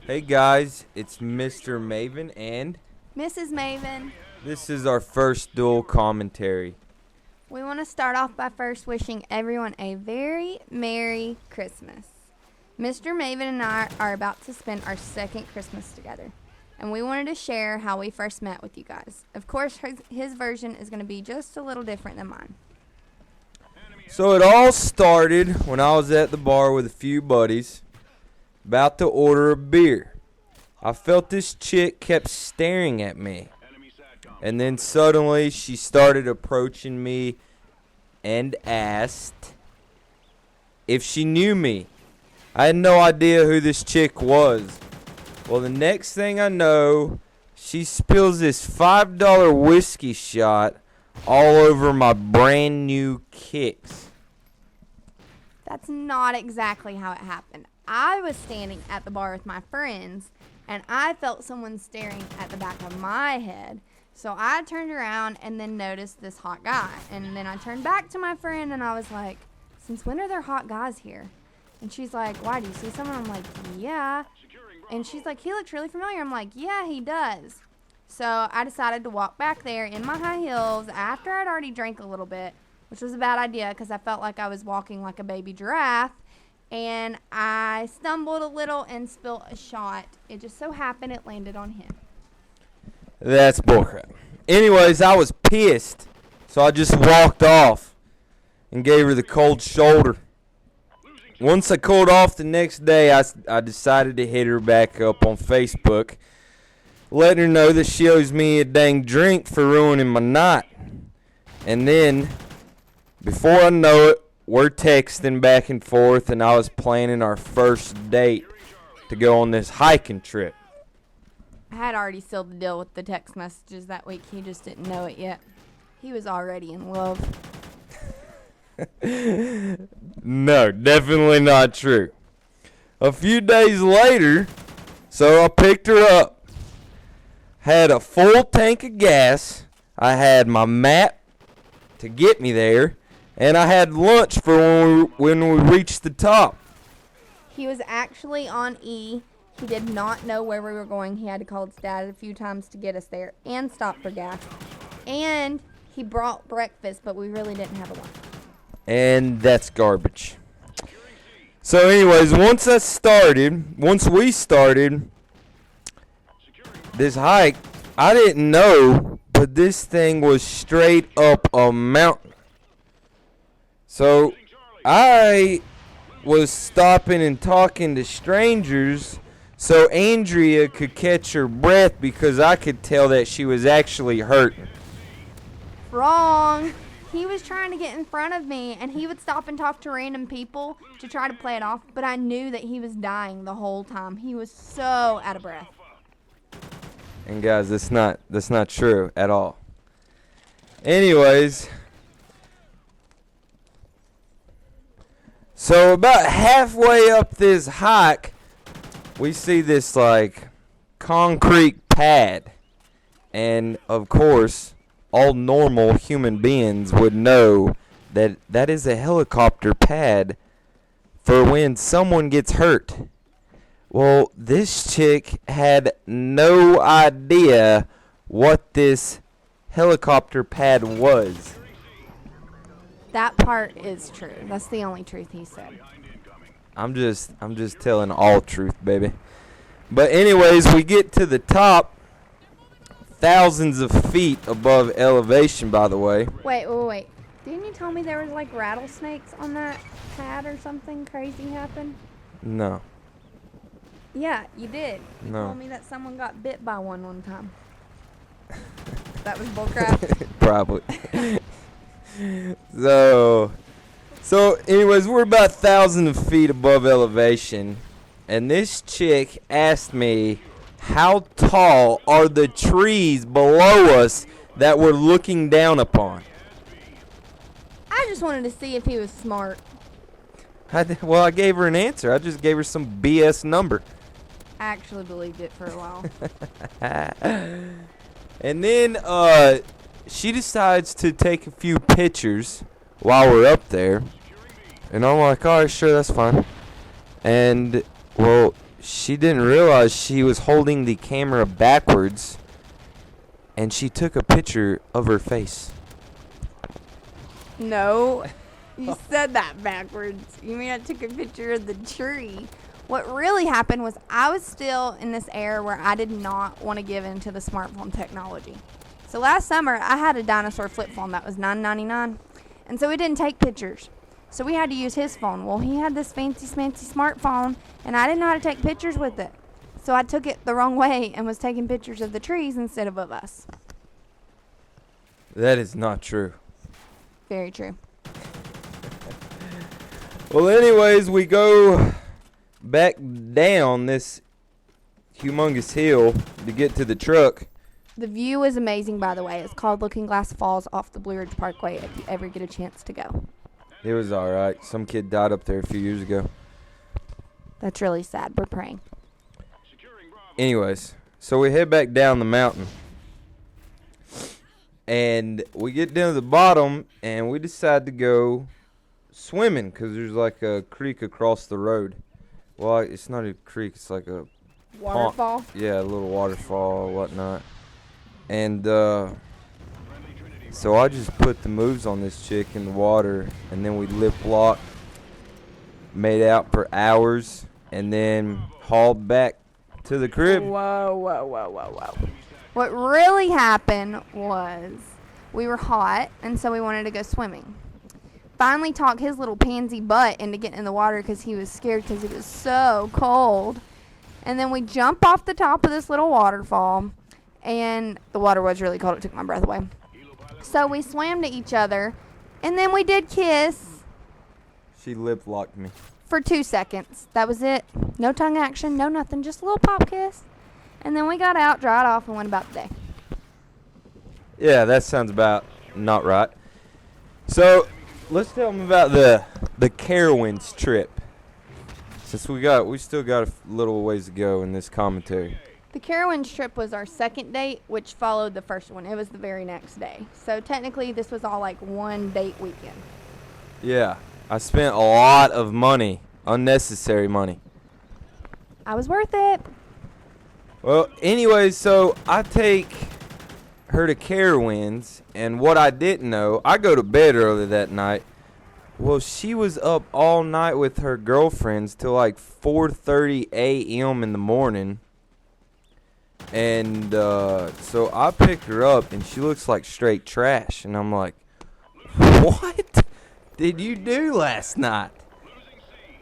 Hey guys, it's Mr. Maven, and Mrs. Maven, this is our first dual commentary. we want to start off by first wishing everyone a very Merry Christmas. Mr. Maven and I are about to spend our second Christmas together, and we wanted to share how we first met with you guys. Of course, his version is going to be just a little different than mine. So it all started when I was at the bar with a few buddies, about to order a beer. I felt this chick kept staring at me, and then suddenly she started approaching me and asked if she knew me. I had no idea who this chick was. Well, the next thing I know, she spills this $5 whiskey shot all over my brand new kicks. That's not exactly how it happened. I was standing at the bar with my friends, and I felt someone staring at the back of my head. So I turned around and then noticed this hot guy. And then I turned back to my friend and I was like, since when are there hot guys here? And she's like, why, do you see someone? I'm like, yeah. And she's like, he looks really familiar. I'm like, yeah, he does. So I decided to walk back there in my high heels after I'd already drank a little bit, which was a bad idea because I felt like I was walking like a baby giraffe. And I stumbled a little and spilled a shot. It just so happened it landed on him. That's bullcrap. Anyways, I was pissed, so I just walked off and gave her the cold shoulder. Once I cooled off the next day, I decided to hit her back up on Facebook, letting her know that she owes me a dang drink for ruining my night. And then, before I know it, we're texting back and forth, and I was planning our first date to go on this hiking trip. I had already sealed the deal with the text messages that week. He just didn't know it yet. He was already in love. No, definitely not true. A few days later, so I picked her up. Had a full tank of gas. I had my map to get me there. And I had lunch for when we reached the top. He was actually on E. He did not know where we were going. He had to call his dad a few times to get us there and stop for gas. And he brought breakfast, but we really didn't have a lunch. And that's garbage. So anyways, once we started this hike, I didn't know, but this thing was straight up a mountain. So I was stopping and talking to strangers so Andrea could catch her breath because I could tell that she was actually hurting. Wrong. He was trying to get in front of me, and he would stop and talk to random people to try to play it off, but I knew that he was dying the whole time. He was so out of breath. And guys, that's not true at all. Anyways, so about halfway up this hike, we see this like concrete pad. And of course, all normal human beings would know that that is a helicopter pad for when someone gets hurt. Well, this chick had no idea what this helicopter pad was. That part is true. That's the only truth he said. I'm just telling all truth, baby. But anyways, we get to the top, thousands of feet above elevation, by the way. Wait. Didn't you tell me there was like rattlesnakes on that pad or something crazy happened? No. Yeah, you did. You No. told me that someone got bit by one time. That was bullcrap. Probably. So anyways, we're about 1,000 feet above elevation, and this chick asked me, how tall are the trees below us that we're looking down upon? I just wanted to see if he was smart. Well, I gave her an answer. I just gave her some BS number. I actually believed it for a while. And then she decides to take a few pictures while we're up there. And I'm like, all right, sure, that's fine. And, well, she didn't realize she was holding the camera backwards, and she took a picture of her face. No, you said that backwards. You mean I took a picture of the tree? What really happened was I was still in this era where I did not want to give in to the smartphone technology. So last summer, I had a dinosaur flip phone that was $9.99, and so it didn't take pictures. So we had to use his phone. Well, he had this fancy smartphone, and I didn't know how to take pictures with it. So I took it the wrong way and was taking pictures of the trees instead of us. That is not true. Very true. Well, anyways, we go back down this humongous hill to get to the truck. The view is amazing, by the way. It's called Looking Glass Falls off the Blue Ridge Parkway if you ever get a chance to go. It was all right. Some kid died up there a few years ago. That's really sad. We're praying. Anyways, so we head back down the mountain. And we get down to the bottom, and we decide to go swimming because there's like a creek across the road. Well, it's not a creek. It's like a Waterfall? yeah, a little waterfall or whatnot. And so I just put the moves on this chick in the water, and then we lip locked, made out for hours, and then hauled back to the crib. Whoa. What really happened was we were hot, and so we wanted to go swimming. Finally talked his little pansy butt into getting in the water because he was scared because it was so cold. And then we jump off the top of this little waterfall, and the water was really cold. It took my breath away. So we swam to each other, and then we did kiss She lip locked me. for 2 seconds. That was it. No tongue action, no nothing, just a little pop kiss. And then we got out, dried off, and went about the day. Yeah, that sounds about not right. So let's tell them about the Carowinds trip. Since we still got a little ways to go in this commentary. The Carowinds trip was our second date, which followed the first one. It was the very next day. So technically, this was all like one date weekend. Yeah, I spent a lot of money, unnecessary money. I was worth it. Well, anyways, so I take her to Carowinds, and what I didn't know, I go to bed early that night. Well, she was up all night with her girlfriends till like 4:30 a.m. in the morning. And so I picked her up, and she looks like straight trash. And I'm like, what did you do last night?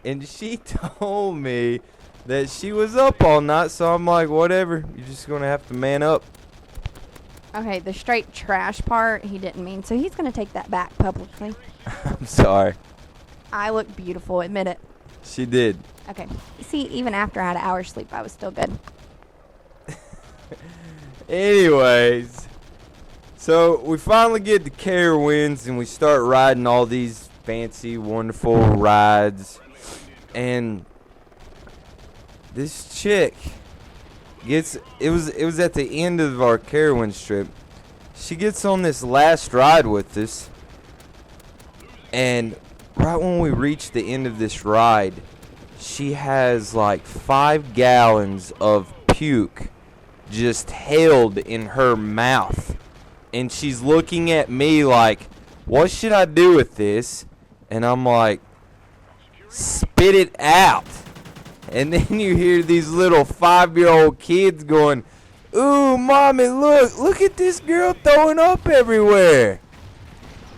And she told me that she was up all night, so I'm like, whatever. You're just going to have to man up. Okay, the straight trash part, he didn't mean. So he's going to take that back publicly. I'm sorry. I look beautiful, admit it. She did. Okay. See, even after I had an hour's sleep, I was still good. Anyways, so we finally get to Carowinds, and we start riding all these fancy, wonderful rides. And this chick it was at the end of our Carowinds trip. She gets on this last ride with us, and right when we reach the end of this ride, she has like 5 gallons of puke just held in her mouth, and she's looking at me like, what should I do with this? And I'm like, spit it out. And then you hear these little 5-year-old kids going, ooh, mommy, look at this girl throwing up everywhere.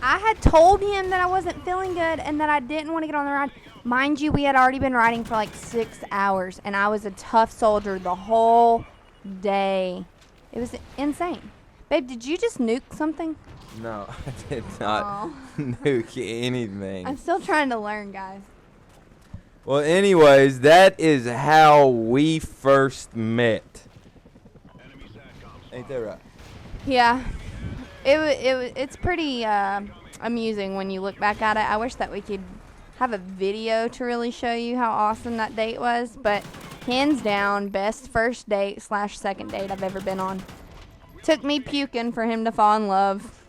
I had told him that I wasn't feeling good and that I didn't want to get on the ride. Mind you, we had already been riding for like 6 hours, and I was a tough soldier the whole day. It was insane. Babe, did you just nuke something? No, I did not nuke anything. I'm still trying to learn, guys. Well, anyways, that is how we first met. Ain't that right? Yeah. It's pretty amusing when you look back at it. I wish that we could have a video to really show you how awesome that date was, but hands down, best first date / second date I've ever been on. Took me puking for him to fall in love.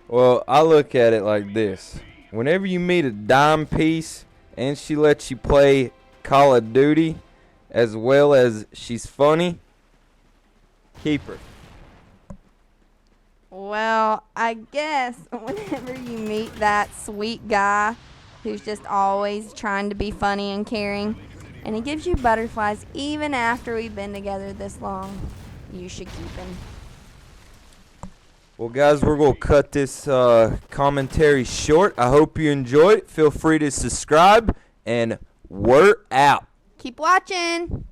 Well, I look at it like this. Whenever you meet a dime piece and she lets you play Call of Duty, as well as she's funny, keep her. Well, I guess whenever you meet that sweet guy who's just always trying to be funny and caring, and he gives you butterflies even after we've been together this long, you should keep him. Well, guys, we're going to cut this commentary short. I hope you enjoyed it. Feel free to subscribe, and we're out. Keep watching.